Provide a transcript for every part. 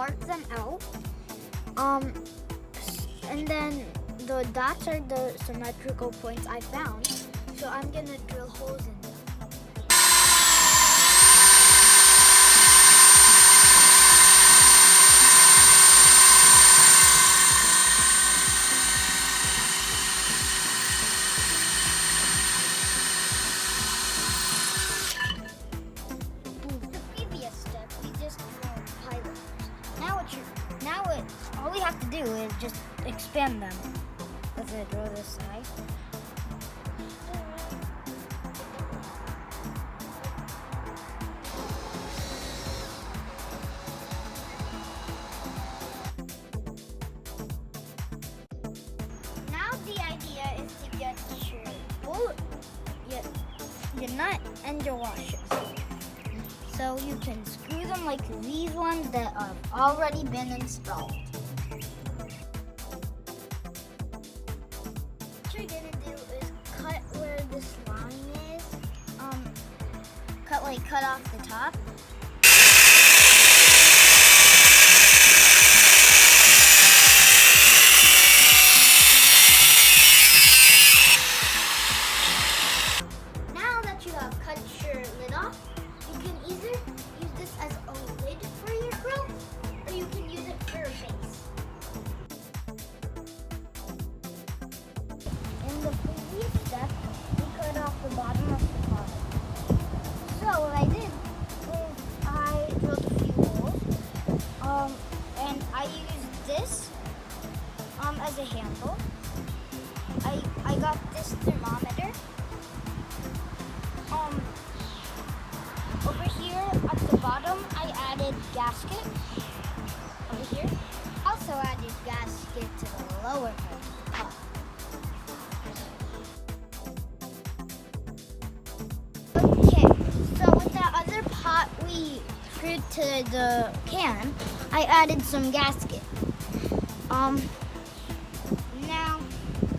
mark them out. And then the dots are the symmetrical points I found. So I'm gonna drill holes in them. The previous step, we just drilled pylons. Now all we have to do is just expand them. Let's drill this side. Now the idea is to get your nut and your washers. So you can screw them like these ones that have already been installed. What you're gonna do is cut where this line is. Cut off the top. Now that you have cut your lid off, you can either use this as a lid for your grill, or you can use it for your base. In the previous step, we cut off the bottom of the pot. So what I did is I drilled a few holes, and I used this as a handle. I got this thermometer. Over here at the bottom, I added gasket. Over here, also added gasket to the lower part. Okay, so with that other pot we screwed to the can, I added some gasket. Now,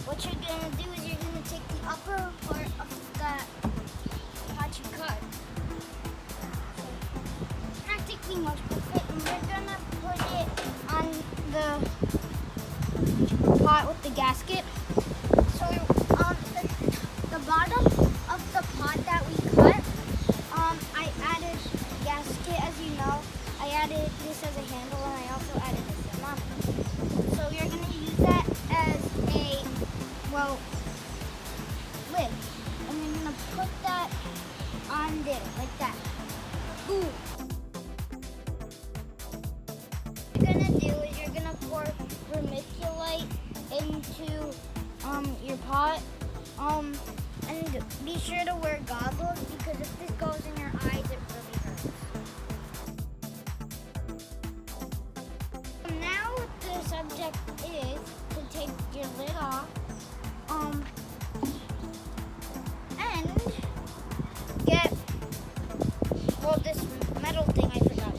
what you're gonna do is you're gonna take the upper part of that pot you cut. Not taking much of it, and we're gonna put it on the pot with the gasket. So the bottom of the pot that we cut, I added gasket, as you know. I added this as a handle, and I also added a thermometer. So you're gonna use that as a lid, and you're gonna put that on there like that. Boom. What you're gonna do is you're gonna pour vermiculite into your pot, and be sure to wear goggles, because if this goes in your eyes, it really hurts. Now the subject is to take your lid off, and get this metal thing I forgot.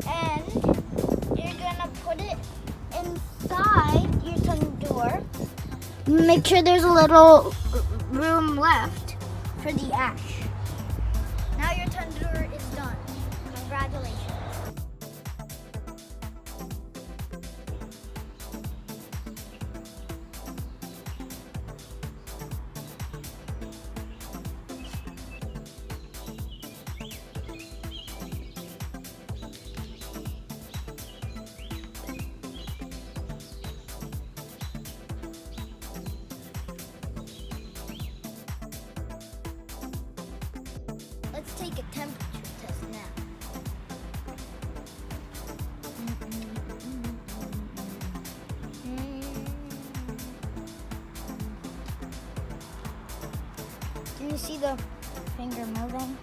And you're gonna put it inside your tandoor. Make sure there's a little room left for the ash. Now your tandoor is done. Congratulations. Let's take a temperature test now. Can you see the finger moving?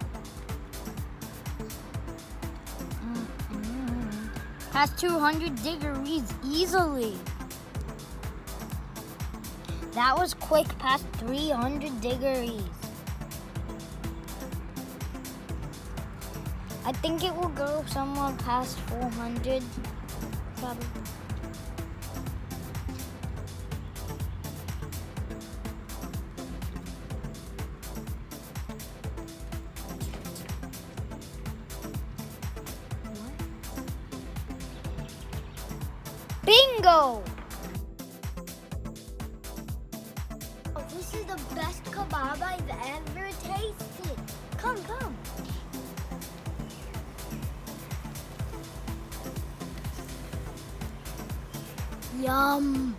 Past 200 degrees easily. That was quick, past 300 degrees. I think it will go somewhere past 400, probably. Bingo! Oh, this is the best kebab I've ever tasted. Come. Yum.